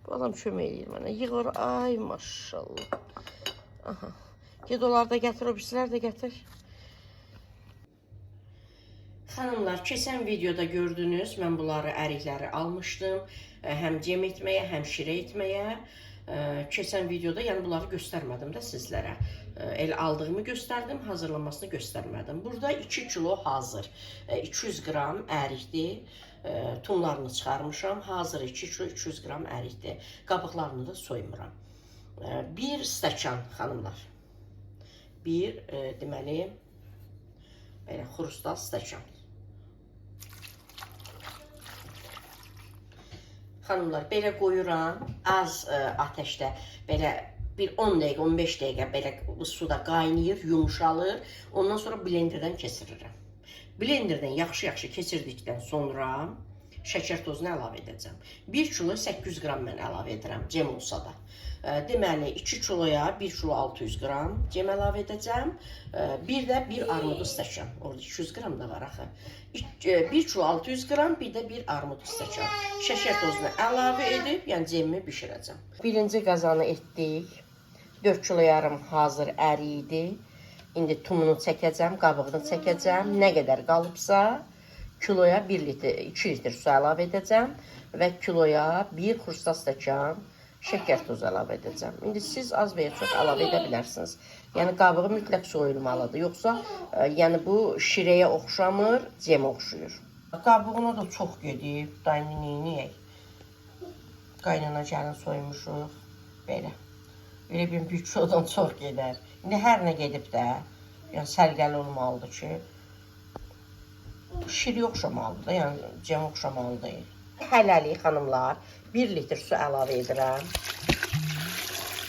Bu adam kömək eləyir mənə. Yığır, ay maşallah. Aha. Ged onları da gətir, o birisilər də gətir. Xanımlar, keçən videoda gördünüz, mən bunları ərikləri almışdım. Həm cem etməyə, həm şirə etməyə. Keçən videoda, yəni bunları göstərmədim də sizlərə. Elə aldığımı göstərdim, hazırlamasını göstərmədim. Burada 2 kilo hazır, 200 qram ərikdir. Tumlarını çıxarmışam, hazır 2 kilo 200 qram ərikdir. Qabıqlarını da soymuram. 1 stəkan xanımlar. Deməli, belə xrustal stəkan. Xanımlar, belə qoyuram, az ateşdə, belə bir 10 dəqiqə, 15 dəqiqə belə suda qaynayır, yumuşalır. Ondan sonra blenderdən keçirirəm. Blenderdən yaxşı-yaxşı keçirdikdən sonra şəkər tozunu əlavə edəcəm. 1 kilo 800 qram mən əlavə edirəm, cem olsa da. Deməli, 2 kiloya 1 kilo 600 qram cem əlavə edəcəm. Bir də bir armudu stəkan. Orada 200 qram da var axı. 1 kilo 600 qram, bir də bir armudu stəkan. Şəkər tozunu əlavə edib, yəni cemimi bişirəcəm. Birinci qazanı etdik. 4 kilo yarım hazır əri idi. İndi tumunu çəkəcəm, qabığını çəkəcəm. Nə qədər qalıbsa, kiloya 2 litr su əlavə edəcəm və kiloya 1 xrustal stəkan şəkər tozu əlavə edəcəm. İndi siz az və ya çox əlavə edə bilərsiniz. Yəni qabığı mütləq soyulmalıdır. Yoxsa yəni bu şirəyə oxşamır, cemə oxşuyur. Qabığına da çox gedib. Dayını neyniyək? Qaynana gəlin soymuşuq. Belə. Elə bir kilodan çox gedər. İndi hər nə gedib də, yəni sərgəli olmalıdır ki, şirə oxşamalıdır da, yəni cemə oxşamalı deyil. Hələlik xanımlar, 1 litr su əlavə edirəm.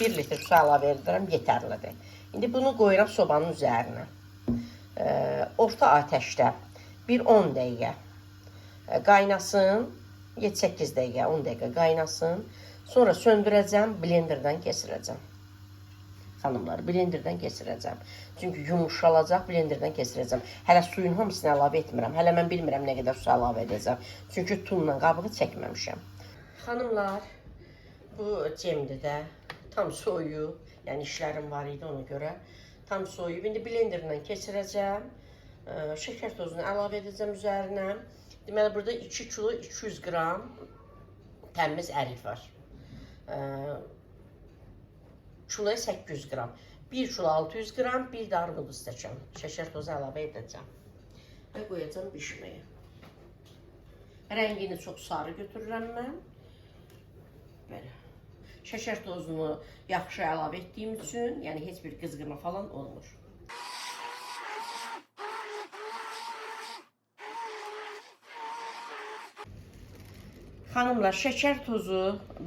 1 litr su əlavə edirəm, yetərlidir. İndi bunu qoyuram sobanın üzərinə. Orta ateşdə bir 10 dəqiqə qaynasın, 7-8 dəqiqə, 10 dəqiqə qaynasın. Sonra söndürəcəm, blenderdən keçirəcəm. Xanımlar, blenderdən keçirəcəm. Çünki yumuşalacaq, blenderdən keçirəcəm. Hələ suyun hamısını əlavə etmirəm. Hələ mən bilmirəm nə qədər su əlavə edəcəm. Çünki tumla qabığı çəkməmişəm. Xanımlar, bu cemdir də. Tam soyuyub. Yəni işlərim var idi ona görə. Tam soyuyub. İndi blenderdən keçirəcəm. Şəkər tozunu əlavə edəcəm üzərinə. Deməli, burada 2 kilo 200 qram təmiz ərik var. Kiloya 800 qram. 1 kilo 600 qram, bir də armudu stəkan. Şəkər tozu əlavə edəcəm. Və qoyacam bişməyə. Rəngini çox sarı götürürəm mən. Belə. Şəkər tozunu yaxşı əlavə etdiyim üçün, yəni heç bir qızğırma falan olmur. Xanımlar, şəkər tozu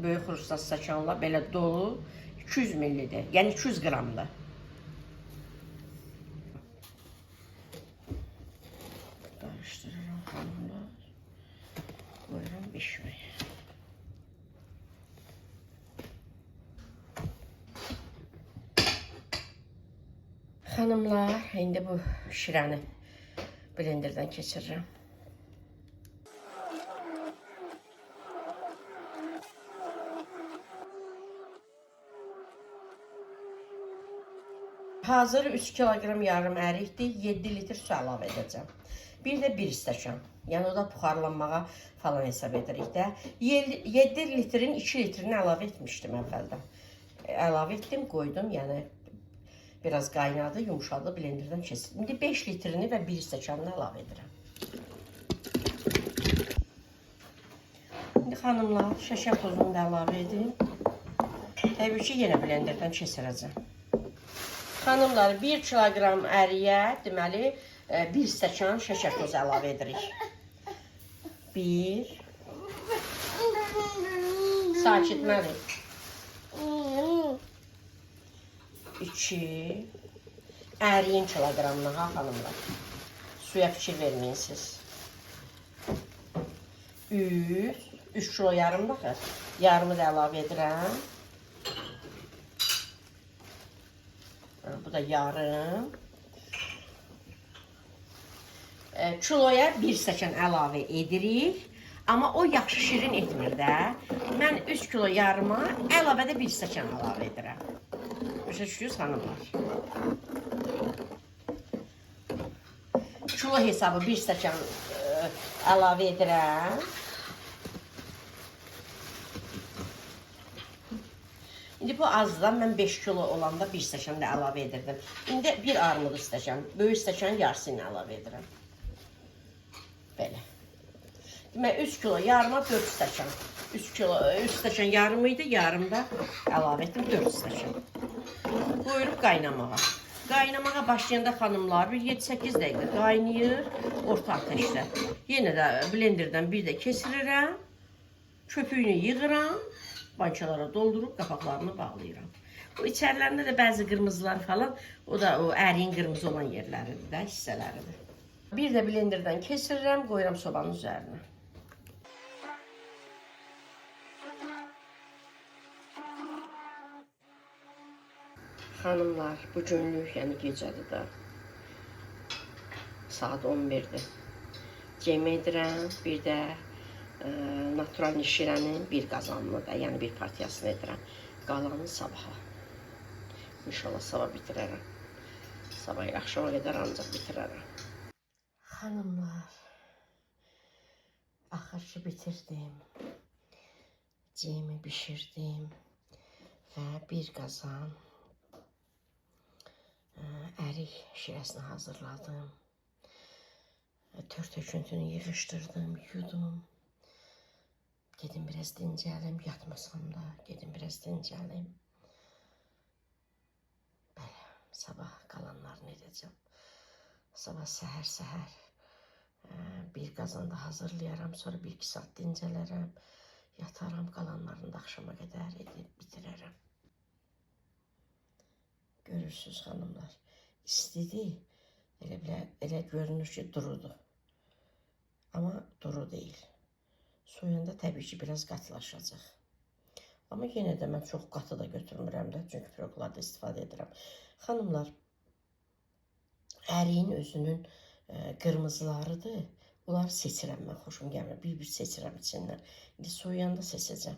böyük xrustal stəkanla belə dolu 200 millidir. Yəni 200 qramdır. Qarışdırıram xanımlar. Qoyuram bişməyə. Xanımlar, indi bu şirəni blenderdən keçirirəm. Hazır 3 kilogram yarım ərikdir, 7 litr su əlavə edəcəm. Bir də 1 stəkan. Yəni o da buxarlanmağa falan hesab edirik də. 7 litrin 2 litrini əlavə etmişdim əvvəldən. Əlavə etdim, qoydum, yəni biraz qaynadı, yumuşadı, blenderdən keçirdim. İndi 5 litrini və 1 stəkanını əlavə edirəm. İndi xanımlar, şəkər tozunu da əlavə edim. Təbii ki, yenə blenderdən keçirəcəm. Xanımlar, 1 kilogram əriyə, deməli, 1 stəkan şəkər tozu əlavə edirik. 1. Sakitməli. 2. Əriyin kiloqramına, ha, xanımlar. Suya fikir verməyin siz. 3 kilo yarım baxır. Yarımı da əlavə edirəm. Bu da yarım. Kiloya 1 stəkan əlavə edirik. Amma o yaxşı şirin etmir də. Mən 3 kilo yarıma əlavədə 1 stəkan əlavə edirəm. Başa düşürsünüz xanımlar? Kilo hesabı 1 stəkan əlavə edirəm. İndi bu azdan mən 5 kilo olanda 1 stəkan da əlavə edirdim. İndi bir armud stəkan, böyük stəkan yarısını əlavə edirəm. Belə. Demək 3 kilo yarıma 4 stəkan. 3 stəkan yarım idi, yarım da əlavə etdim 4 stəkan. Buyurub qaynamağa. Qaynamağa başlayanda xanımlar bir 7-8 dəqiqə qaynayır orta ateşdə. Yenə də blenderdən bir də kesirirəm. Köpüyünü yığıram. Bankalara doldurub qapaqlarını bağlayıram. O içərilərində də bəzi qırmızılar falan, o da o əriyin qırmızı olan yerləridir də, hissələridir. Bir də blenderdən kesirirəm, qoyuram sobanın üzərinə. Xanımlar, bu günlük, yəni gecədir də. Saat 11-dir. Cem edirəm, bir də natural şirənin bir qazanını da, yəni bir partiyasını edirəm. Qalanı sabaha. İnşallah sabah bitirərəm. Sabah axşama qədər ancaq bitirərəm. Xanımlar, axır ki bitirdim. Cemi bişirdim və bir qazan ərik şirəsini hazırladım. Tör töküntünü yığışdırdım, yudum. Gedim biraz dincəlim, yatmasam da gedim biraz dincəlim. Belə, sabah qalanlarını edəcəm. Sabah səhər bir qazan da hazırlayaram, sonra 1-2 saat dincələrəm. Yataram, qalanlarını da axşama qədər edib bitirərəm. Görürsünüz xanımlar, istidir. Elə görünür ki durudur. Amma duru deyil. Soyunda təbii ki biraz qatılaşacaq. Amma yenə də mən çox qatı da götürmürəm də, çünki piroglarda istifadə edirəm. Xanımlar, əriyin özünün qırmızılarıdır. Onları seçirəm mən, xoşum gəlmir. Bir-bir seçirəm içindən. İndi soyuyanda seçəcəm.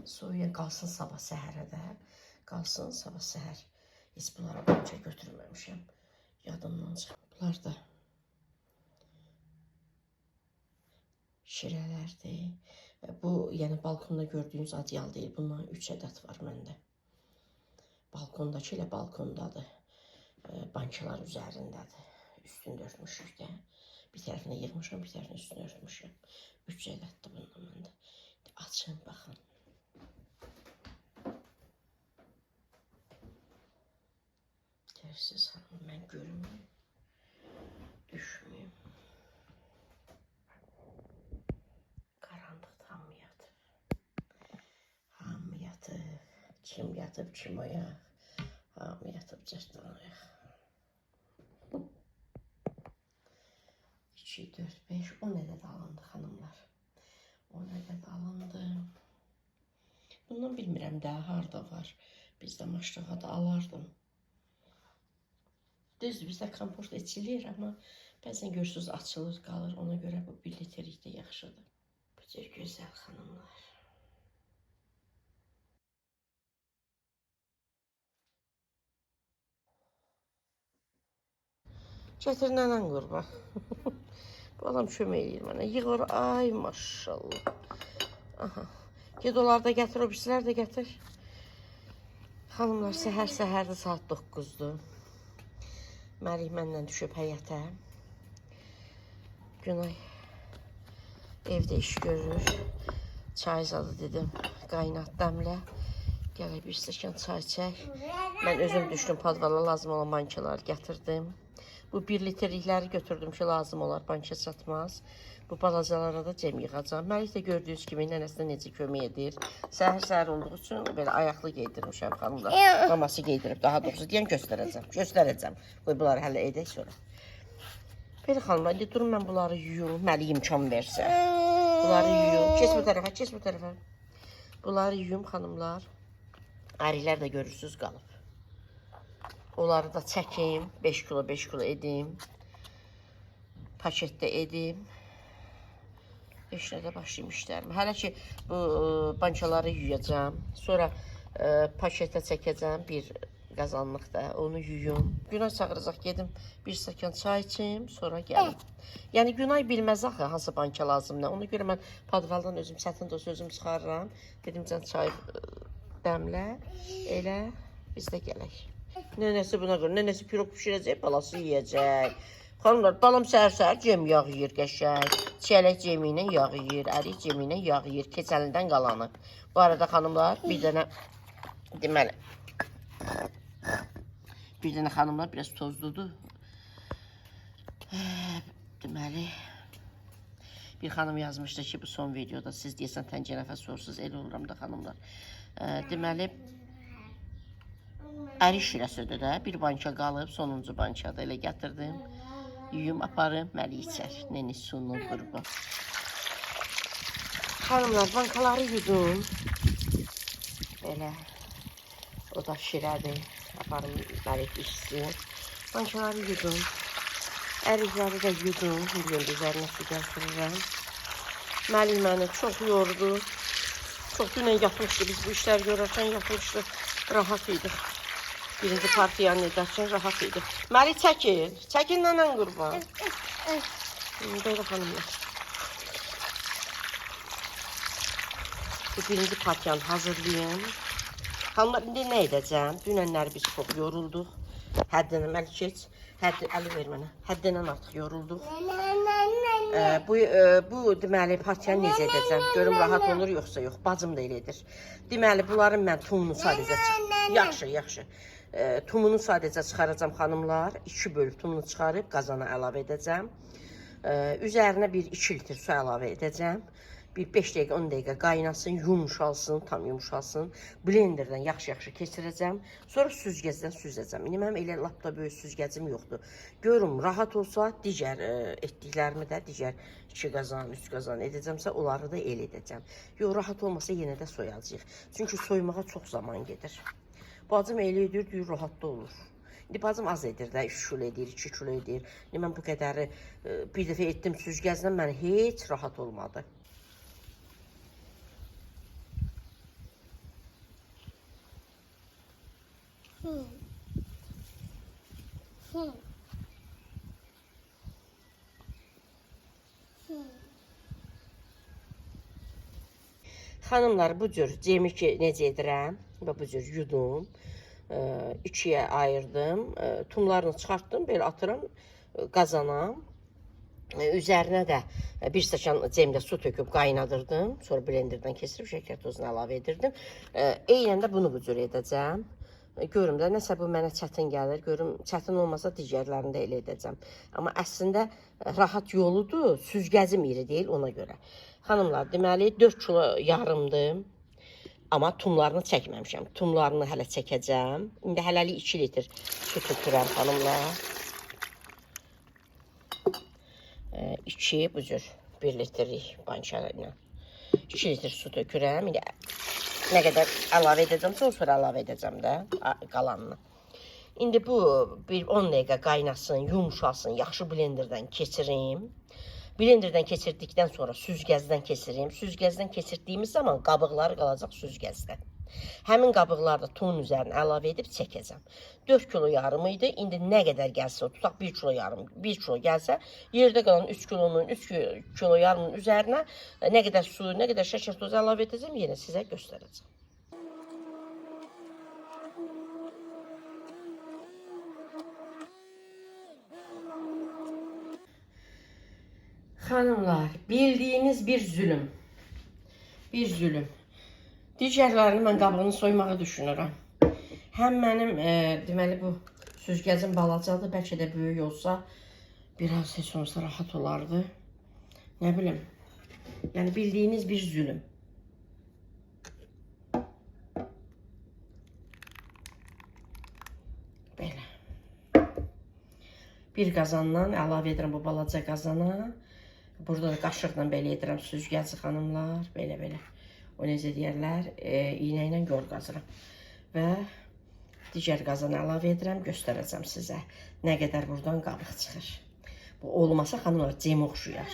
Soyuyan qalsın sabah səhərə də. Qalsın sabah səhər. Heç bunlara banca götürməmişəm. Yadımdan çıxır. Bunlar da şirələrdir. Bu, yəni balkonda gördüyünüz adyal deyil. Bundan 3 ədəd var məndə. Balkondakı ilə balkondadır. Bankalar üzərindədir. Üstünü örtmüşük də. Bir tərəfinə yığmışam, bir tərəfinə üstünü örtmüşəm. 3 ədəddir bundan məndə. Açın, baxın. Görürsünüz hanım, mən görməyim. Düşməyim. Kim yatıb, kim ayaq. Hamı yatıb, cəsdən ayaq. 2, 4, 5, 10 ədəd alındı xanımlar. 10 ədəd alındı. Bundan bilmirəm də, harada var. Bizdə maşraqada alardım. Düzdür, bizdə komport içilir, amma bəzən görürsünüz açılır, qalır. Ona görə bu 1 litrlik də yaxşıdır. Bu cür gözəl xanımlar. Gətir nənən qurban. Bu adam kömək edir mənə. Yığır, ay maşallah. Aha. Ged onları da gətir, o birisilər də gətir. Xanımlar, səhər-səhərdə saat 9-dur. Məlik mənlə düşüb həyətə. Günay evdə iş görür. Çay zadı dedim, qaynat dəmlə. Gələk bir stəkan çay çək. Mən özüm düşdüm, padvala lazım olan bankaları gətirdim. Bu 1 litrlikləri götürdüm ki, lazım olar, banka çatmaz. Bu balacalara da cem yığacam. Məlik də gördüyünüz kimi nənəsinə necə kömək edir. Səhər-səhər olduğu üçün belə ayaqlı geydirmişəm xanımlar. Maması geydirib, daha doğrusu deyən göstərəcəm. Qoy bunları hələ edək sonra. Belə xanımlar, indi durun mən bunları yuyum, Məlik imkan versə. Bunları yuyum. Keç bu tərəfə. Bunları yuyum xanımlar. Əriklər də görürsünüz qalıb. Onları da çəkim, 5 kilo edim. Paketdə edim. 5-də başlayım işlərimi. Hələ ki bu bançaları yuyacağım. Sonra paşetə çəkəcəm bir qazanlıqda. Onu yuyum. Günay çağıracaq, gedim bir stəkan çay içim, sonra gəlim. Yəni Günay bilməz axı hansı banka lazımdır. Ona görə mən padvaldan özüm çətin də özüm çıxarıram. Dedim sən çay dəmlə, elə biz də gələk. Nənəsi buna görə, nənəsi pirog pişirəcək, balası yeyəcək. Xanımlar, balam səhər-səhər cem yağ yeyir qəşəng. Çiyələk cemi ilə yağ yeyir, ərik cemi ilə yağ yeyir, keçəlindən qalanı. Bu arada xanımlar, bir dənə deməli, bir dənə xanımlar biraz tozludur. Deməli, bir xanım yazmışdı ki, bu son videoda siz deyəsən təncərəfə sorsuz, elə oluram da xanımlar. Deməli, ərik şirəsidir də, bir banka qalıb, sonuncu bankada elə gətirdim. Yuyum, aparım, məli içər. Nəni sunu, qurban. Xanımlar, bankaları yudum. Belə, o da şirədir. Aparım, məlik içsin. Bankaları yudum. Ərikləri də yudum. Bilin, üzərinə su gətirirəm. Məlik məni çox yordu. Çox dünən yatmışdı, biz bu işlər görərkən yatmışdı. Rahat idik. Birinci partiyanı edərkən rahat idik. Məlik çəkin. Çəkin nənən qurban. Belə xanımlar. Bu birinci partiyanı hazırlayın. Xanımlar, indi nə edəcəm? Dünənləri biz çox yorulduq. Həddindən əl keç. Əli ver mənə. Həddindən artıq yorulduq. Bu deməli partiyanı necə edəcəm? Görüm rahat olur yoxsa yox. Bacım da elə edir. Deməli bunların mən tumunu sadəcə yaxşı. Tumunu sadəcə çıxaracam xanımlar. 2 bölüb tumunu çıxarıb qazana əlavə edəcəm. Üzərinə bir 2 litr su əlavə edəcəm. Bir 5 dəqiqə 10 dəqiqə qaynasın, yumuşalsın, tam yumuşalsın. Blenderdən yaxşı-yaxşı keçirəcəm. Sonra süzgəcdən süzəcəm. İndi mənim elə lap da böyük süzgəcim yoxdur. Görüm rahat olsa digər etdiklərimi də digər 2 qazan, 3 qazan edəcəmsə onları da el edəcəm. Yox, rahat olmasa yenə də soyacağıq. Çünki soymağa çox zaman gedir. Bacım elə edir, deyir, rahatda olur. İndi bacım az edir də, 3 kilo edir, 2 kilo edir. İndi mən bu qədəri bir dəfə etdim süzgəcdən, mən heç rahat olmadı. Xanımlar, bu cür cemi ki necə edirəm? Bu cür yudum. 2-yə ayırdım. Tumlarını çıxartdım, belə atıram qazana. Üzərinə də bir stəkan cemdə su töküb qaynadırdım. Sonra blenderdən keçirib şəkər tozunu əlavə edirdim. Eynən də bunu bu cür edəcəm. Görüm də nəsə bu mənə çətin gəlir. Görüm çətin olmasa digərlərini də elə edəcəm. Amma əslində rahat yoludur. Süzgəcim iri deyil ona görə. Xanımlar, deməli 4 kilo yarımdır. Amma tumlarını çəkməmişəm. Tumlarını hələ çəkəcəm. İndi hələlik 2 litr su tökürəm xanımlar. 2 bu cür 1 litrlik banka ilə 2 litr su tökürəm. İndi nə qədər əlavə edəcəmsə, sonra əlavə edəcəm də qalanını. İndi bu bir 10 dəqiqə qaynasın, yumuşasın, yaxşı blenderdən keçirim. Blenderdən keçirdikdən sonra süzgəcdən keçirim. Süzgəcdən keçirdiyimiz zaman qabıqları qalacaq süzgəcdə. Həmin qabıqları da tumun üzərinə əlavə edib çəkəcəm. 4 kilo yarım idi. İndi nə qədər gəlsə, tutaq 1 kilo yarım, 1 kilo gəlsə, yerdə qalan 3 kilo yarımın üzərinə nə qədər su, nə qədər şəkər tozu əlavə edəcəm, yenə sizə göstərəcəm. Xanımlar, bildiyiniz bir zülüm. Bir zülüm. Digərlərini mən qabığını soymağı düşünürəm. Həm mənim, deməli bu süzgəcim balacadır, bəlkə də böyük olsa, biraz heç olsa rahat olardı. Nə bilim, yəni bildiyiniz bir zülüm. Belə. Bir qazandan əlavə edirəm bu balaca qazana. Burada da qaşıqla belə edirəm süzgəci xanımlar, belə. O necə deyərlər, iynə ilə gör qazıram. Və digər qazanı əlavə edirəm, göstərəcəm sizə. Nə qədər buradan qabıq çıxır. Bu olmasa xanımlar cem oxşuyar.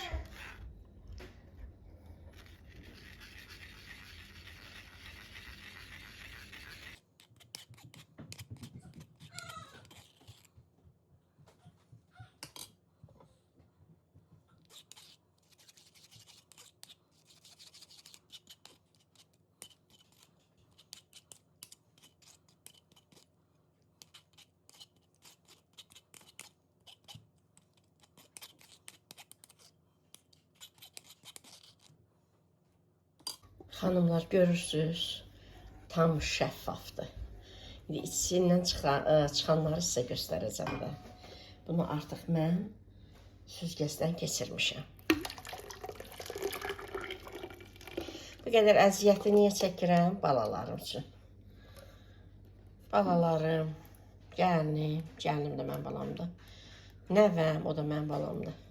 Xanımlar görürsünüz, tam şəffafdır. İndi içindən çıxanları sizə göstərəcəm də. Bunu artıq mən süzgəcdən keçirmişəm. Bu qədər əziyyəti niyə çəkirəm? Balalarım üçün. Balalarım, gəlinim də mənim balamdır. Nəvəm, o da mənim balamdır.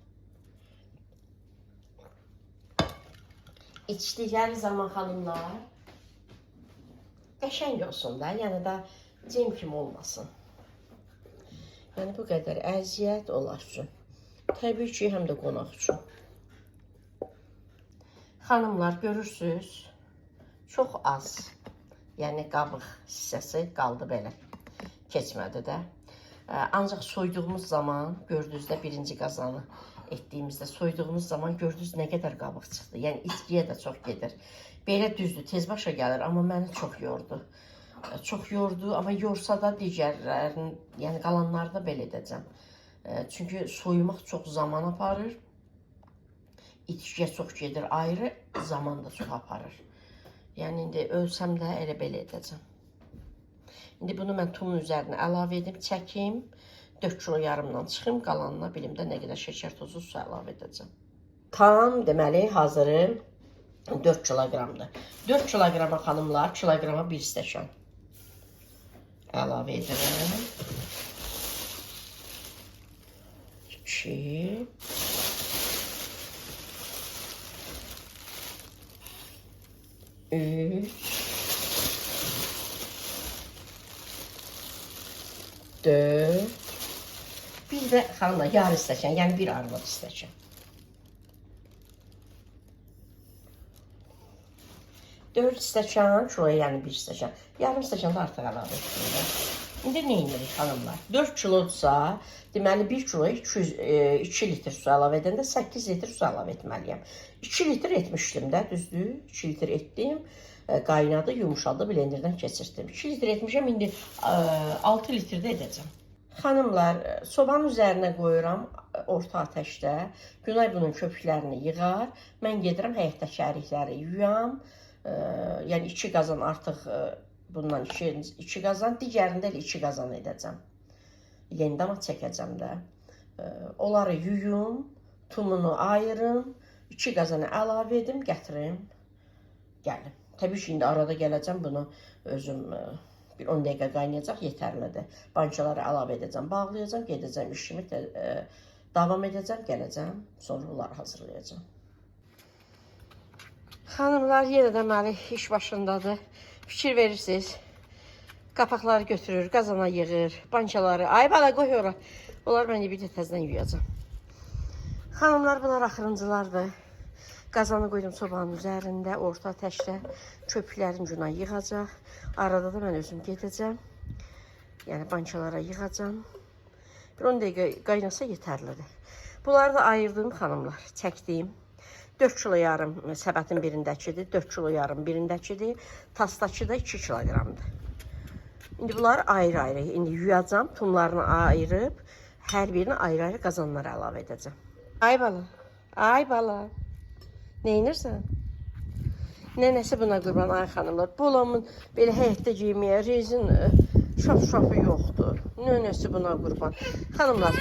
İçdikləri zaman xanımlar qəşəng olsun da, yəni da cem kimi olmasın. Yəni bu qədər əziyyət onlar üçün. Təbii ki, həm də qonaq üçün. Xanımlar görürsünüz, çox az, yəni qabıq hissəsi qaldı belə, keçmədi də. Ancaq soyduğumuz zaman, gördünüz də birinci qazanı etdiyimizdə soyduğumuz zaman gördünüz nə qədər qabıq çıxdı. Yəni itkiyə də çox gedir. Belə düzdür, tez başa gəlir, amma məni çox yordu. Çox yordu, amma yorsa da digərlərin, yəni qalanları da belə edəcəm. Çünki soyumaq çox zaman aparır. İtkiyə çox gedir, ayrı zaman da çox aparır. Yəni indi ölsəm də elə belə edəcəm. İndi bunu mən tumun üzərinə əlavə edim, çəkim. 4 kilo yarımdan çıxım, qalanına bilim də nə qədər şəkər tozu su əlavə edəcəm. Tam deməli hazırım 4 kiloqramdır. 4 kiloqrama xanımlar, kiloqrama 1 stəkan əlavə edirəm. 2 3 4 bir də xanımlar yarı stəkan, yəni bir arvad stəkan. 4 stəkan, kiloya yəni 1 stəkan. Yarım stəkan da artıq əlavə etdim. İndi nə edirik xanımlar? 4 kilodursa, deməli 1 kiloya 2 litr su əlavə edəndə 8 litr su əlavə etməliyəm. 2 litr etmişdim də, düzdür? 2 litr etdim, qaynadı, yumuşadı, blenderdən keçirdim. 2 litr etmişəm, indi 6 litr də edəcəm. Xanımlar, sobanın üzərinə qoyuram orta ateşdə. Günay bunun köpüklərini yığar. Mən gedirəm həyətdəki ərikləri yuyam. Yəni 2 qazan artıq bundan 2 qazan, digərində elə 2 qazan edəcəm. Yeni dama çəkəcəm də. Onları yuyum, tumunu ayırım, 2 qazana əlavə edim, gətirim, gəlim. Təbii ki, indi arada gələcəm bunu özüm bir 10 dəqiqə qaynayacaq, yetərlidir. Bankaları əlavə edəcəm, bağlayacağım, gedəcəm, işimi davam edəcəm, gələcəm, sonra bunları hazırlayacağım. Xanımlar yenə də deməli iş başındadır. Fikir verirsiniz. Qapaqları götürür, qazana yığır, bankaları. Ay bala qoy ora. Onlar mən bir də təzdən yuyacam. Xanımlar bunlar axırıncılardır. Qazanı qoydum sobanın üzərində, orta ateşdə köpüklərin cuna yığacaq. Arada da mən özüm gedəcəm. Yəni bankalara yığacam. Bir 10 dəqiqə qaynasa yetərlidir. Bunları da ayırdım xanımlar, çəkdim. 4 kilo yarım səbətin birindəkidir, 4 kilo yarım birindəkidir, tasdakı da 2 kiloqramdır. İndi bunları ayrı-ayrı, indi yuyacam, tumlarını ayırıb, hər birini ayrı-ayrı qazanlara əlavə edəcəm. Ay bala, ay bala, neynirsən? Nənəsi buna qurban, ay xanımlar, bolamın belə həyətdə giyməyə rezin şap-şapı yoxdur. Nənəsi buna qurban. Xanımlar,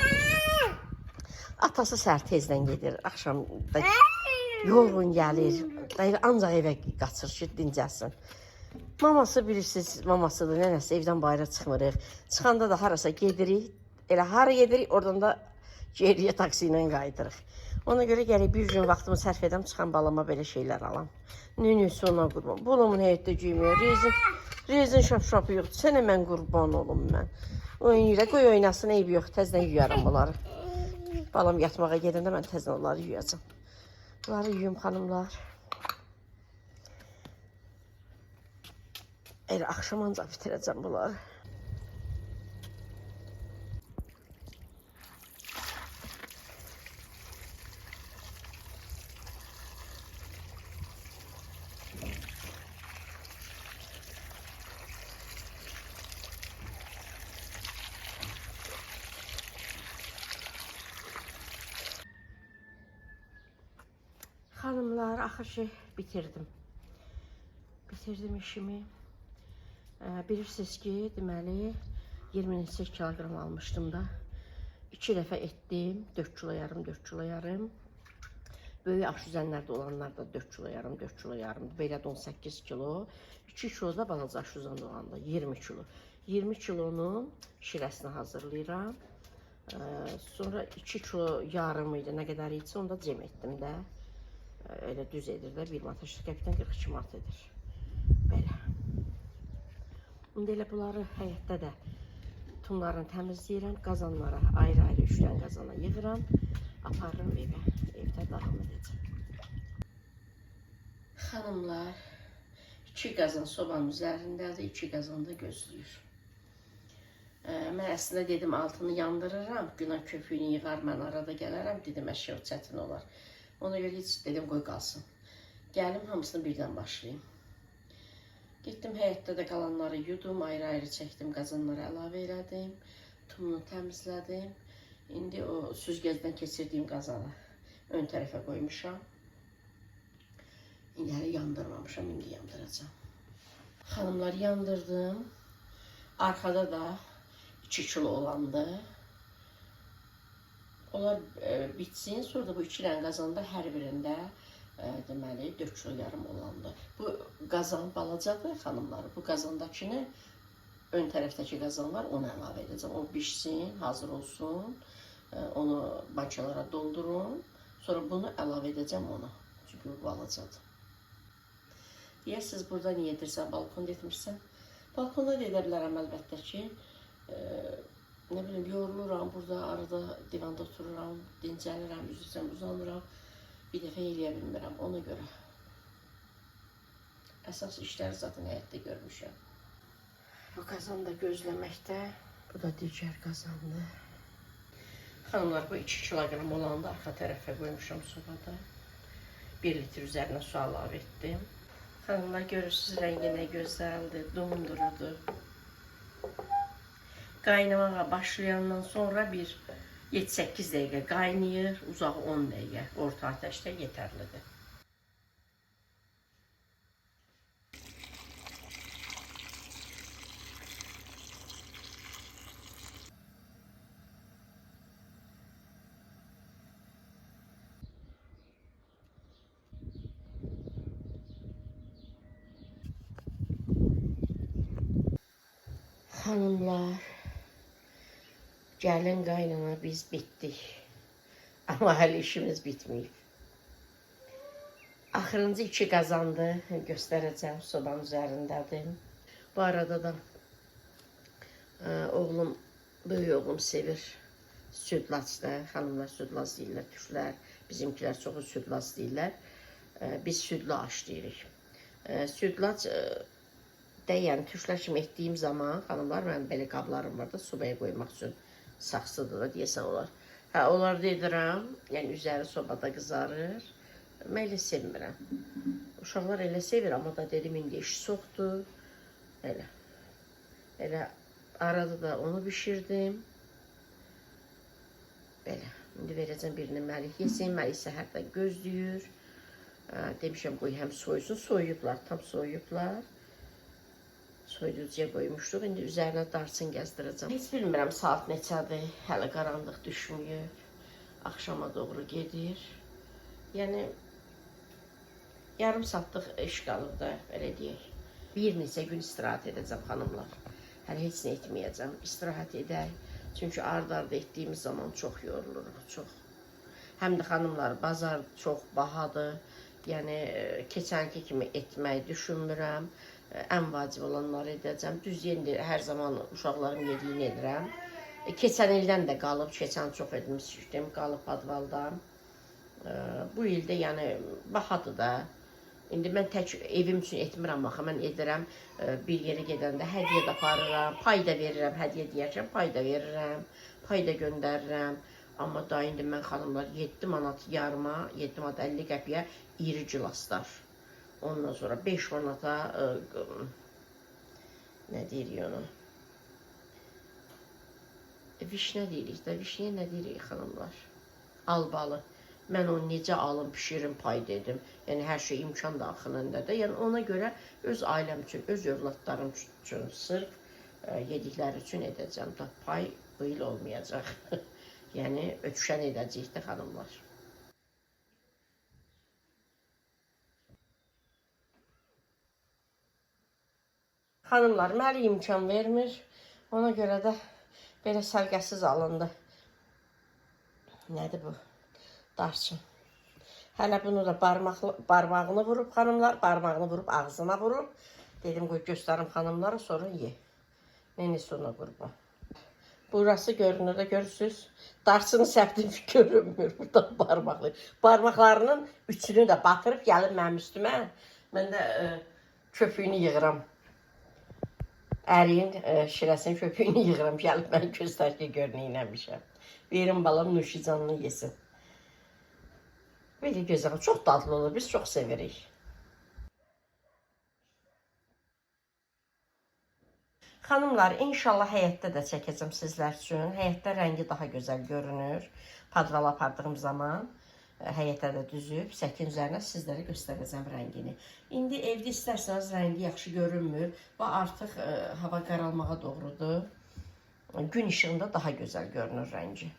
atası səhər tezdən gedir, axşamda yorğun gəlir, ancaq evə qaçır ki, dincəlsin. Maması bilirsiniz, mamasıdır, nənəsi evdən bayra çıxmırıq. Çıxanda da harasa gedirik, elə hara gedirik, oradan da geriyə taksi ilə qayıdırıq. Ona görə gələk bir gün vaxtımı sərf edəm, çıxan balama belə şeylər alam. Nünüsü ona qurban. Bolamın həyətdə giyməyə, rezin şap-şapı yoxdur. Sənə mən qurban olum mən. Oynayır, qoy oynasın, eybi yox, təzdən yuyarım bunları. Balam yatmağa gedəndə mən təzdən onları yuyacam. Bunları yuyum xanımlar. Elə axşam ancaq bitirəcəm bunları. Xanımlar, axır ki bitirdim. bitirdim işimi. Bilirsiniz ki, deməli 28 kilogram almışdım da. 2 dəfə etdim. 4 kilo yarım, 4 kilo yarım. Böyük aşüzənlərdə olanlar da 4 kilo yarım, 4 kilo yarım. Belə də 18 kilo. 2 kilo da balaca aşüzəndə olanda 20 kilo. 20 kilonun şirəsini hazırlayıram. Sonra 2 kilo yarım idi, nə qədər isə onu da cem etdim də. Elə düz edir də, 1 manat 80 qəpikdən 42 manat edir. Belə. İndi elə bunları həyətdə də tumlarını təmizləyirəm. Qazanlara ayrı-ayrı 3 dənə qazana yığıram. Aparırım evə. Evdə davam edəcəm. Xanımlar, 2 qazan sobanın üzərindədir, 2 qazan da gözləyir. Mən əslində dedim altını yandırıram, günah köpüyünü yığar, mən arada gələrəm, dedim əşya çətin olar. Ona görə heç dedim qoy qalsın. Gəlim hamısını birdən başlayayım. Getdim həyətdə də qalanları yudum, ayrı-ayrı çəkdim, qazanları əlavə elədim, tumunu təmizlədim. İndi o süzgəcdən keçirdiyim qazanı ön tərəfə qoymuşam. İndi hələ yandırmamışam, indi yandıracağam. Xanımlar, yandırdım. Arkada da 2 kilo olandı. Onlar bitsin, sonra da bu 2 dənə qazanda hər birində deməli 4 kilo yarım olandı. Bu qazan balacadır xanımlar. Bu qazandakını ön tərəfdəki qazan var, onu əlavə edəcəm. O bişsin, hazır olsun. Onu bankalara doldurun. Sonra bunu əlavə edəcəm ona. Çünki bu balacadır. Deyərsiniz, burada niyə edirsən, balkonda etmirsən? Balkonda da edə bilərəm əlbəttə ki. Nə bilim, yoruluram, burada arada divanda otururam, dincəlirəm, üzrəm, uzanıram. Bir dəfə eləyə bilmirəm, ona görə. Əsas işləri zaten həyətdə görmüşəm. Bu qazan da gözləməkdə. Bu da digər qazandır. Xanımlar, bu 2 kilogram olanda arxa tərəfə qoymuşam sobada. 1 litr üzərinə su əlavə etdim. Xanımlar, görürsünüz, rəngi nə gözəldir, dondurudur. Qaynamağa başlayandan sonra bir 7-8 dəqiqə qaynayır, uzağı 10 dəqiqə orta ateşdə yetərlidir. Xanımlar, gəlin qaynana biz bitdik. Amma hələ işimiz bitməyib. Axırıncı 2 qazandı, göstərəcəm, sobanın üzərindədir. Bu arada da oğlum, böyük oğlum sevir südlaçda. Xanımlar südlaç deyirlər, türklər, bizimkilər çoxu südlaç deyirlər. Biz südla aş deyirik. Südlaç yəni türklər kimi etdiyim zaman, xanımlar, mənim belə qablarım var da, sobaya qoymaq üçün saxsıdır da deyəsən olar. Onlar da edirəm, yəni üzəri sobada qızarır. Mən elə sevmirəm. Uşaqlar elə sevir, amma da dedim, indi iş soxdur. Elə arada da onu bişirdim. Belə, indi verəcəm birini Məlik yesin, Məlik səhərdə gözləyir. Demişəm, qoy həm soyusun, soyuyublar, tam soyuyublar. Soyuducuya qoymuşduq, indi üzərinə darçın gəzdirəcəm. Heç bilmirəm saat neçədir, hələ qaranlıq düşmüyor, axşama doğru gedir. Yəni, yarım saatlıq iş qalıb da, belə deyək. Bir neçə gün istirahət edəcəm, xanımlar. Hələ heç nə etməyəcəm, istirahət edək. Çünki ard-arda etdiyimiz zaman çox yoruluruq, çox. Həm də xanımlar, bazar çox bahadır. Yəni, keçənki kimi etmək düşünmürəm. Ən vacib olanları edəcəm. Düz yendir, hər zaman uşaqlarım yediyini edirəm. Keçən ildən də qalıb, keçən çox etmişdim, qalıb padvalda. Bu ildə yəni bahadır da. İndi mən tək evim üçün etmirəm, axı mən edirəm. Bir yerə gedəndə hədiyyə də aparıram, pay da verirəm, hədiyyə deyərkən pay da verirəm, pay da göndərirəm. Amma da indi mən xanımlar 7 manat yarıma, 7 manat 50 qəpiyə iri gilaslar. Ondan sonra 5 manata, nə deyirik onu? Vişnə deyirik də, vişnəyə nə deyirik xanımlar? Albalı. mən onu necə alım, bişirim, payda edim. Yəni hər şey imkan daxilindədir. Yəni ona görə öz ailəm üçün, öz övladlarım üçün sırf yedikləri üçün edəcəm da pay bu il olmayacaq. Yəni ötüşən edəcəyik də xanımlar. Xanımlar, mənə imkan vermir. Ona görə də belə sərgəsiz alındı. Nədir bu? Darçın. Hələ bunu da barmağını vurub xanımlar, barmağını vurub ağzına vurub. Dedim qoy göstərim xanımlara, sonra ye. Neyse ona qurban. Burası görünür də görürsünüz. Darçını səpdim ki görünmür. Burada barmaqlı. Barmaqlarının üçünü də batırıb gəlib mənim üstümə. Mən də köpüyünü yığıram. Əriyin şirəsinin köpüyünü yığıram. Gəlib mən göstər ki gör neynəmişəm. Verin balam nuşicanını yesin. Belə gözəl, çox dadlı olur. Biz çox sevirik. Xanımlar, inşallah həyətdə də çəkəcəm sizlər üçün. Həyətdə rəngi daha gözəl görünür. Padvala apardığım zaman həyətə də düzüb, səkin üzərinə sizlərə göstərəcəm rəngini. İndi evdə istərsəniz rəngi yaxşı görünmür və artıq hava qaralmağa doğrudur. Gün işığında daha gözəl görünür rəngi.